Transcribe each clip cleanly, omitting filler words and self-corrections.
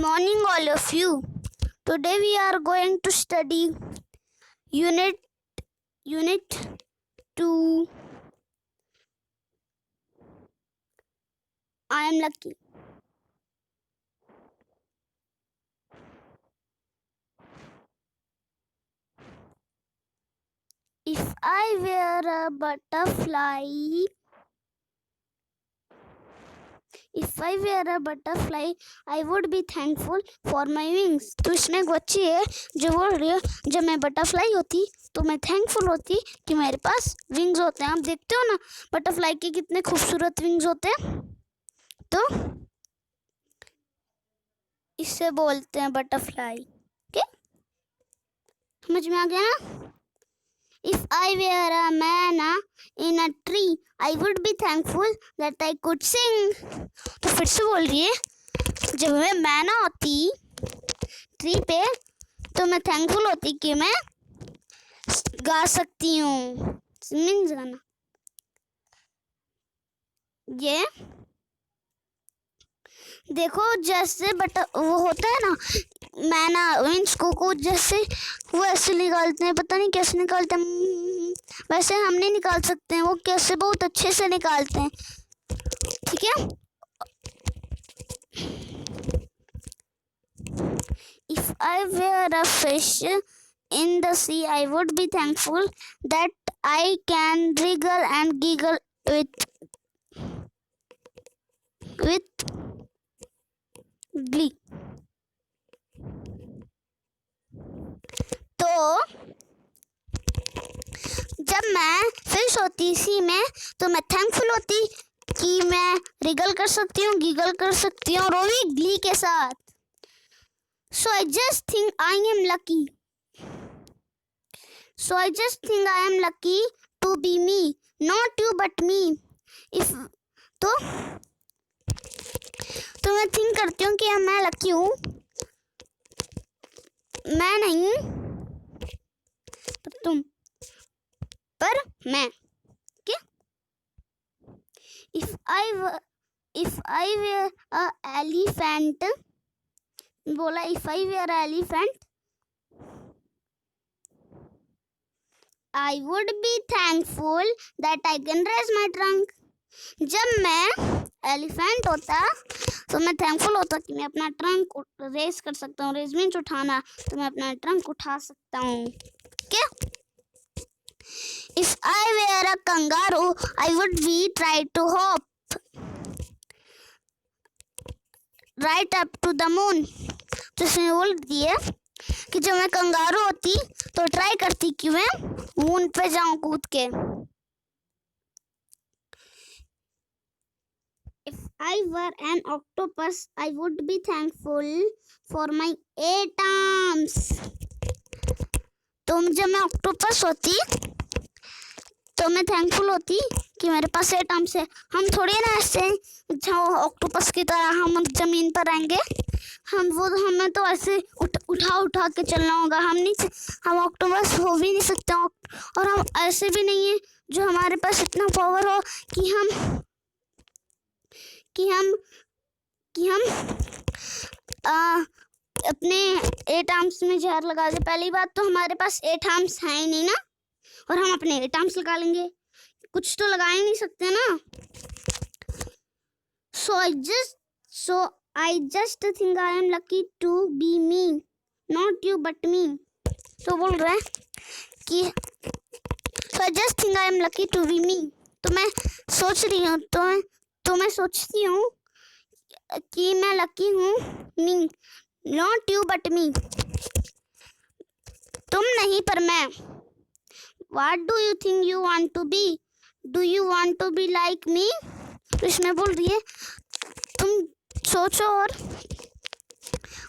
Morning, all of you. Today we are going to study Unit 2. I am lucky. If I were a butterfly, I would be thankful for my wings. तो इसमें एक बच्ची है जो बोल रही है जब मैं बटरफ्लाई होती तो मैं थैंकफुल होती कि मेरे पास विंग्स होते हैं। आप देखते हो ना बटरफ्लाई के कितने खूबसूरत विंग्स होते हैं। तो इससे बोलते हैं बटरफ्लाई। ओके, समझ में आ गया ना? If I were a manna in a tree, I would be thankful that I could sing. तो फिर से बोल रही है, जब मैं मैना होती ट्री पे तो मैं थैंकफुल होती कि मैं गा सकती हूँ। मीन्स गाना। ये देखो जैसे वो होता है ना मैना मीन्स कोको, जैसे वो ऐसे निकालते हैं, पता नहीं कैसे निकालते हैं, वैसे हम नहीं निकाल सकते हैं, वो कैसे बहुत अच्छे से निकालते हैं। ठीक है। If I were a fish in the sea, I would be thankful that I can wriggle and giggle with glee. तो जब मैं फिश होती सी में तो मैं थैंकफुल होती कि मैं रिगल कर सकती हूँ, गीगल कर सकती हूँ, और वो भी ग्ली के साथ। So I just think I am lucky. To be me, not you but me. If तो मैं थिंक करती हूँ कि मैं लकी हूँ, मैं नहीं पर मैं। क्या? If I were a elephant, बोला if I were an elephant, I would be thankful that I can raise my trunk. जब मैं एलिफेंट होता तो मैं थैंकफुल होता कि मैं अपना ट्रंक रेस कर सकता हूँ। रेस मीन्स उठाना, तो मैं अपना ट्रंक उठा सकता हूँ। क्या? If I were a kangaroo, I would be try to hop right up to the moon. तो इसमें बोल दिए कि जब मैं कंगारू होती तो ट्राई करती कि मैं मून पे जाऊं कूद के। If I were an octopus, I would be thankful for my 8 arms. तो जब मैं ऑक्टोपस होती तो मैं थैंकफुल होती कि मेरे पास 8 आर्म्स है। हम थोड़ी ना ऐसे ऑक्टोपस की तरह हम जमीन पर आएंगे, हमें तो ऐसे उठा के चलना होगा। हम ऑक्टोपस हो भी नहीं सकते, और हम ऐसे भी नहीं है जो हमारे पास इतना पावर हो कि हम अपने 8 आर्म्स में जहर लगा दे। पहली बात तो हमारे पास 8 आर्म्स है ही नहीं ना, और हम अपने 8 आर्म्स लगा लेंगे, कुछ तो लगा ही नहीं सकते ना। So I just think I am lucky to be me, not you but me. तो बोल रहा है कि So I just think I am lucky to be me. तो मैं सोच रही हूँ तो मैं सोचती हूँ कि मैं लकी हूँ, me, not you but me. तुम नहीं पर मैं। What do you think you want to be? Do you want to be like me? तो इसमें बोल रही है तुम सोचो और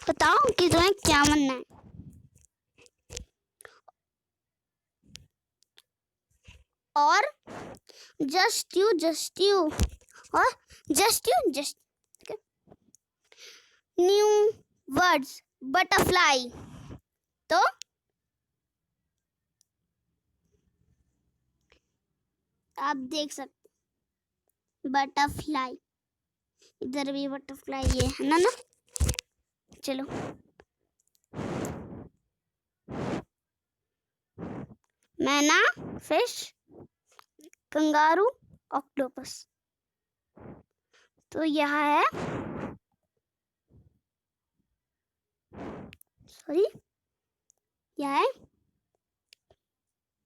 बताओ कि तुम्हें क्या बनना है। और just you और just new words butterfly। तो आप देख सकते बटरफ्लाई, इधर भी बटरफ्लाई ये है ना। चलो मैना फिश कंगारू ऑक्टोपस। तो यह है यह है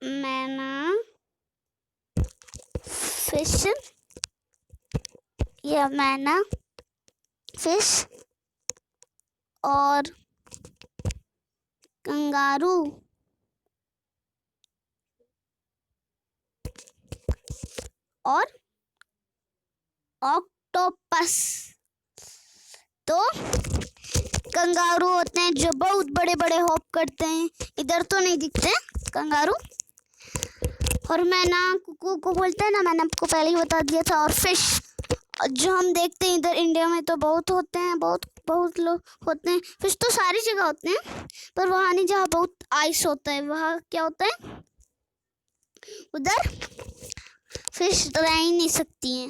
मैना फिश, यह मैना फिश और कंगारू और ऑक्टोपस। तो कंगारू होते हैं जो बहुत बड़े बड़े हॉप करते हैं, इधर तो नहीं दिखते कंगारू। और मैना कुकू को बोलते हैं ना, मैंने आपको पहले ही बता दिया था। और फिश जो हम देखते हैं इधर इंडिया में तो बहुत होते हैं, बहुत लोग होते हैं। फिश तो सारी जगह होते हैं, पर वहाँ नहीं जहाँ बहुत आइस होता है, वहाँ क्या होता है, उधर फिश रह ही नहीं सकती हैं।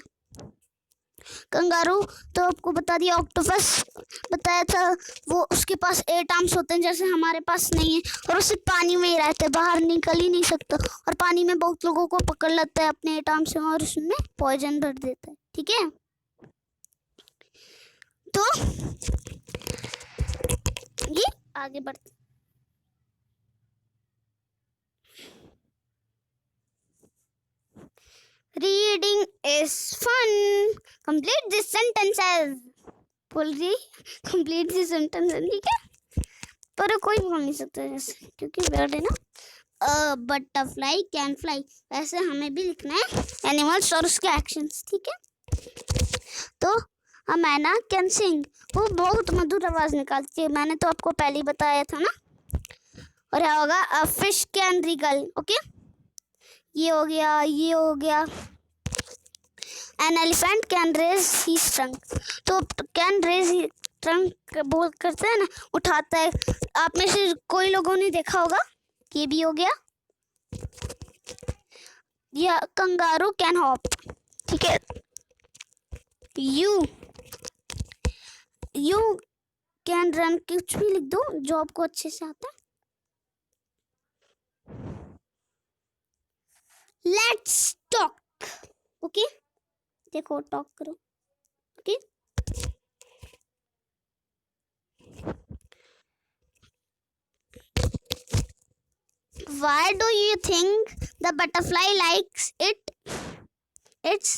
कंगारू तो आपको बता दिया, ऑक्टोपस बताया था, वो उसके पास 8 आर्म्स होते हैं जैसे हमारे पास नहीं है, और उसे पानी में ही रहते हैं, बाहर निकल ही नहीं सकता, और पानी में बहुत लोगों को पकड़ लेता है अपने 8 आर्म्स से और उसमें पॉइजन भर देता है। ठीक है, तो ये आगे बढ़ते। Reading is fun. Complete this sentences. बोल रही complete this sentences, ठीक है, पर कोई बोल नहीं सकता जैसे, क्योंकि वर्ड है ना। A butterfly can fly, ऐसे हमें भी लिखना है एनिमल्स और उसके एक्शंस। ठीक है, तो a मैना can sing, वो बहुत मधुर आवाज निकालती है, मैंने तो आपको पहले ही बताया था ना। और क्या होगा, a fish can wriggle, okay, ये हो गया, ये हो गया। An elephant can raise his trunk, तो can raise his trunk बोल करते हैं ना, उठाता है। आप में से कोई लोगों ने देखा होगा, ये भी हो गया। या कंगारू कैन हॉप, ठीक है, यू कैन रन, कुछ भी लिख दो जो आपको अच्छे से आता है। लेट्स टॉक, ओके, देखो टॉक करो, okay. Why do you think the butterfly likes its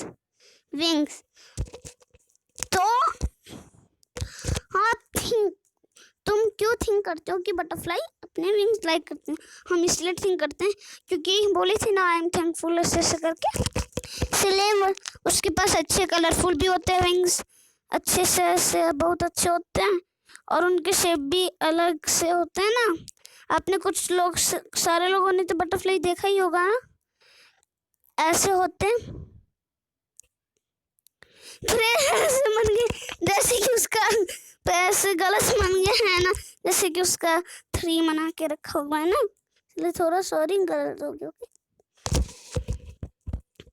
wings? तो हाँ, तुम क्यों थिंक करते हो कि बटरफ्लाई अपने विंग्स लाइक करते हैं? हम इसलिए थिंक करते हैं क्योंकि बोले थे ना आई एम थैंकफुल ऐसे करके, इसलिए उसके पास अच्छे कलरफुल भी होते हैं विंग्स, अच्छे से बहुत अच्छे होते हैं, और उनके शेप भी अलग से होते हैं ना। आपने कुछ लोग, सारे लोगों ने तो बटरफ्लाई देखा ही होगा ना, ऐसे होते हैं। ऐसे बन गए जैसे कि उसका पैसे गलत बन गया है ना, जैसे कि उसका 3 बना के रखा हुआ है ना, इसलिए थोड़ा सॉरी गलत हो गया।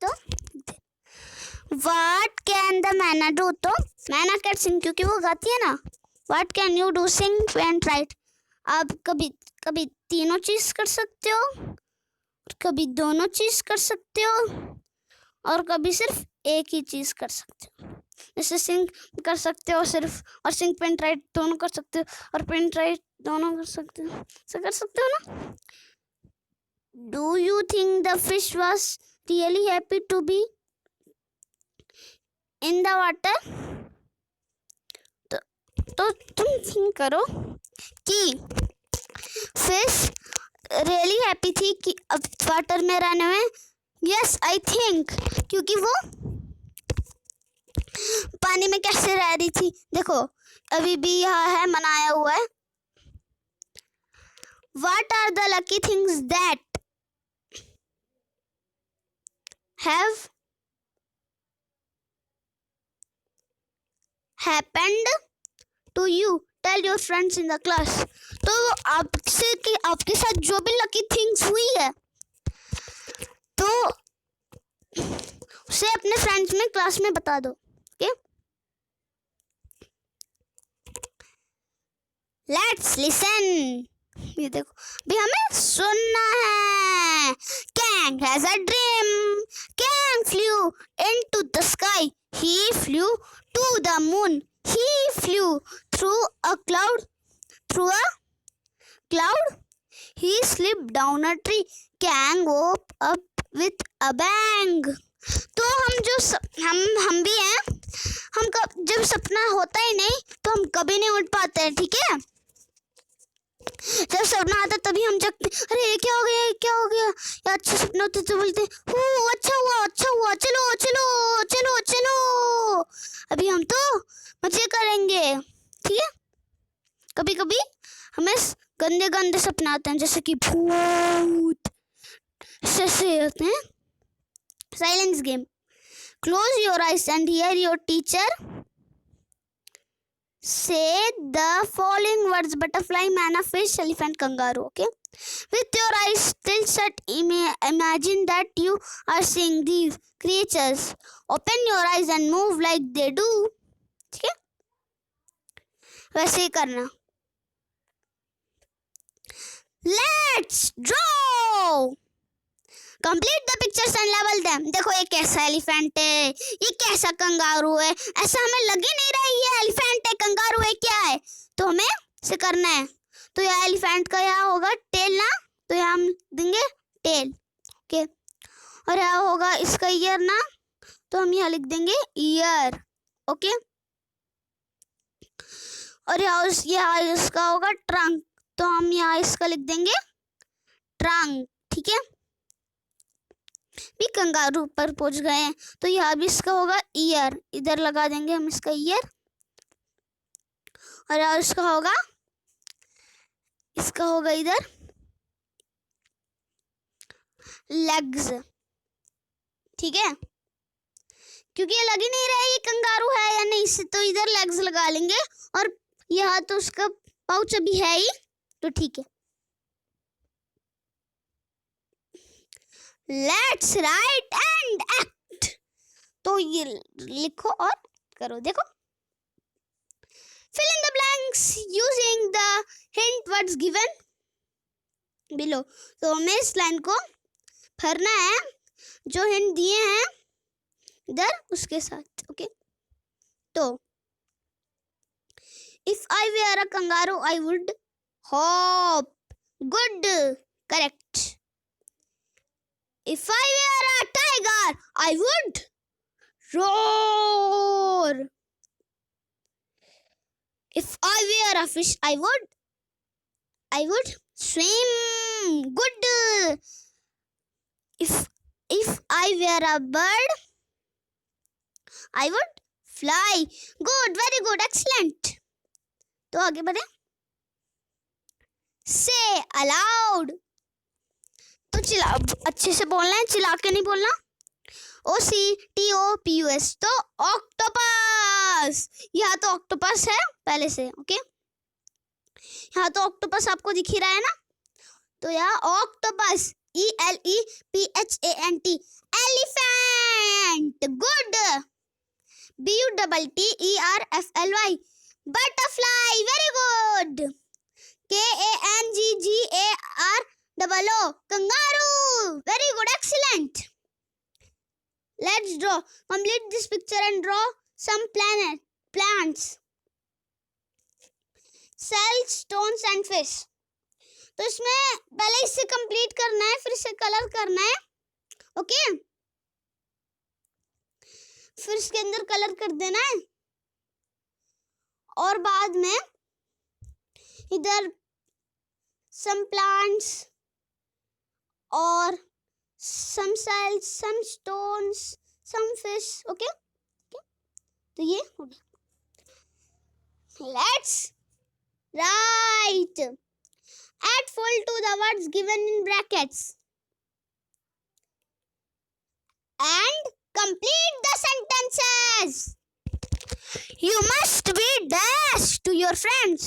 तो व्हाट कैन द मैना डू, तो मैना कैन सिंग क्योंकि वो गाती है ना। What can you do, sing and right, आप कभी तीनों चीज कर सकते हो, कभी दोनों चीज कर सकते हो, और कभी सिर्फ एक ही चीज कर सकते हो। जैसे सिंग कर सकते हो सिर्फ, और सिंग पेंट राइट दोनों कर सकते हो, और पेंट राइट दोनों कर सकते हो, ऐसा कर सकते हो ना। Do you think the fish was really happy to be in the water, तो तुम थिंक करो कि फिश रियली हैप्पी थी कि अब वाटर में रहने में। यस आई थिंक, क्योंकि वो पानी में कैसे रह रही थी, देखो अभी भी यहाँ है बनाया हुआ है। What are the lucky things that have happened to you? Tell your friends in the class. तो आपके साथ जो भी लकी थिंग्स हुई है, तो उसे अपने फ्रेंड्स में क्लास में बता दो, ओके। Let's listen. ये देखो भी हमें सुनना है। Kang has a dream. Kang flew into the sky. He flew to the moon. He flew through a cloud. Through a cloud. He slipped down a tree. Kang woke up with a bang. तो हम भी हैं, हम जब सपना होता ही नहीं तो हम कभी नहीं उठ पाते हैं, ठीक है। जब सपना आता तभी हम जगते, अरे क्या हो गया क्या हो गया, या अच्छा सपना होता तो बोलते अच्छा हुआ चलो चलो चलो चलो। अभी हम तो मजे करेंगे, ठीक है। कभी कभी हमें गंदे गंदे सपने आते हैं, जैसे कि भूत से होते हैं। Silence game. Close your eyes and here your teacher say the following words: butterfly, manna, fish, elephant, kangaroo. Okay, with your eyes still shut, imagine that you are seeing these creatures. Open your eyes and move like they do. ठीक है, वैसे ही करना। Let's draw. Complete the pictures and label them. देखो ये कैसा elephant है, ये कैसा कंगारू है, ऐसा हमें लग ही नहीं रहा है ये एलिफेंट है कंगारू है क्या है, तो हमें इसे करना है। तो यहाँ एलिफेंट का यहाँ होगा टेल ना, तो यहाँ हम देंगे टेल, ओके। और यहाँ होगा इसका ईयर ना, तो हम यहाँ लिख देंगे ईयर, ओके। और यहाँ इसका होगा ट्रंक, तो हम यहाँ इसका लिख देंगे ट्रंक, ठीक है। भी कंगारू पर पहुंच गए हैं, तो यहाँ भी इसका होगा ईयर, इधर लगा देंगे हम इसका ईयर। और यहाँ इसका होगा इधर लेग्स, ठीक है। क्योंकि ये लग ही नहीं रहा है ये कंगारू है या नहीं, इससे तो इधर लेग्स लगा लेंगे। और यहाँ तो उसका पाउच अभी है ही, तो ठीक है। Let's write and act. तो ये लिखो और करो, देखो। Fill in the blanks using the hint words given below. तो हमें इस लाइन को भरना है जो हिंट दिए हैं इधर उसके साथ, ओके। तो if I were a kangaroo I would hop, good, correct. If I were a tiger, I would roar. If I were a fish, I would swim. Good. If I were a bird, I would fly. Good, very good, excellent. तो आगे बढ़े। Say aloud. तो अच्छे से बोलना है, चिल्ला के नहीं बोलना। OCTOPUS, तो ऑक्टोपस। यहाँ तो ऑक्टोपस है पहले से, ओके। यहाँ तो ऑक्टोपस आपको दिख ही रहा है ना, तो यहाँ octopus ELEPHANT, elephant, good. BUTTERFLY, butterfly, very good. KANGGAROO, kangaroo, very good, excellent. Let's draw. Complete this picture and draw some plants, cells, stones and fish. तो इसमें पहले इसे कंप्लीट करना है, फिर इसे कलर करना है, ओके। फिर इसके अंदर कलर कर देना है, और बाद में इधर some plants और some cells, some stones, some fish, okay? तो ये हो गया। Let's write. Add full to the words given in brackets and complete the sentences. You must be dash to your friends.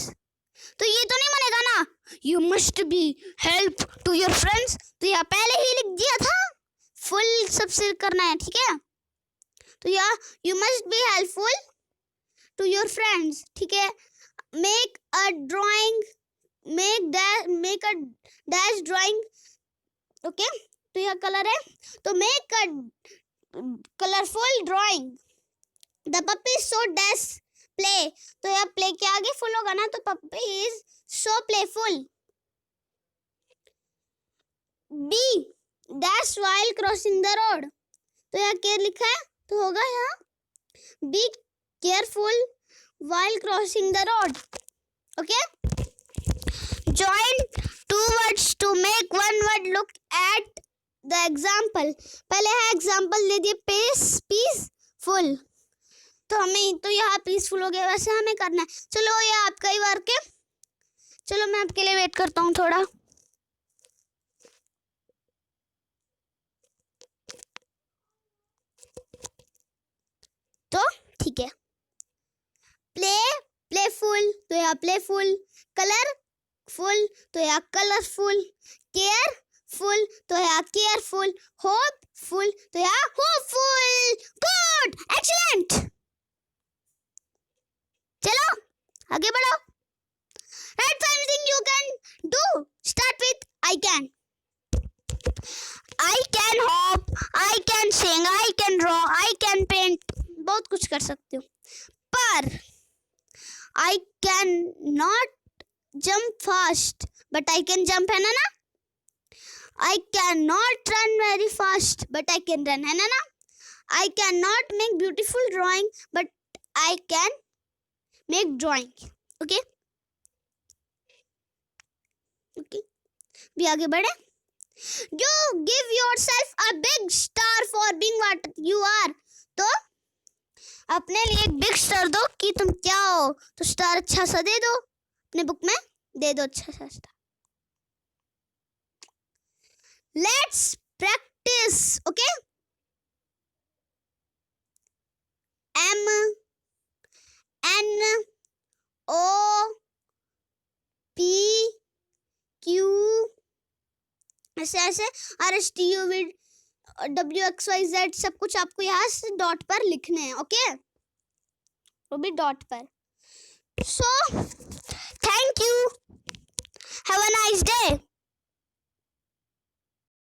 तो ये तो नहीं बनेगा ना, you must be help to your friends, तो यहाँ पहले ही लिख दिया था, फुल सबसे करना है, ठीक है। तो यहाँ you must be helpful to your friends, ठीक है। make a drawing, make a dash drawing. Okay, तो यह कलर है, तो make a colourful drawing. The puppy is so dash play, तो यह प्ले के आगे फुल होगा ना, तो puppy is so playful. Be dash while crossing the road, तो यह केयर लिखा है, तो होगा यहाँ be careful while crossing the road. Okay, join two words to make one word. look at the example. पहले है एग्जाम्पल दे दिए, पीसफुल, तो हमें तो यहाँ पीसफुल हो गया, वैसे हमें करना है. चलो ये आपका ही वर्क है, चलो मैं आपके लिए वेट करता हूँ थोड़ा. तो ठीक है, प्लेफुल, तो यहाँ प्लेफुल. कलरफुल, तो यहाँ कलरफुल. केयरफुल, तो यहाँ केयरफुल. होपफुल, तो यहाँ होपफुल. Good, excellent. चलो आगे बढ़ो. Write anything you can do. Start with I can. I can hop, I can sing, I can draw, I can paint. बहुत कुछ कर सकते हो, पर I can not jump fast, but I can jump, है ना. I cannot run very fast, but I can run, है ना. I cannot make beautiful drawing, but I can make drawing. Okay, okay, भी आगे बढ़े. You give yourself a big star for being what you are. तो अपने लिए एक big star दो कि तुम क्या हो, तो स्टार अच्छा सा दे दो, अपने बुक में दे दो अच्छा सा star. Let's practice. Okay, M N O P Q ऐसे ऐसे R S T U V W X Y Z सब कुछ आपको यहाँ से डॉट पर लिखने हैं. ओके, वो भी डॉट पर. So thank you, have a nice day.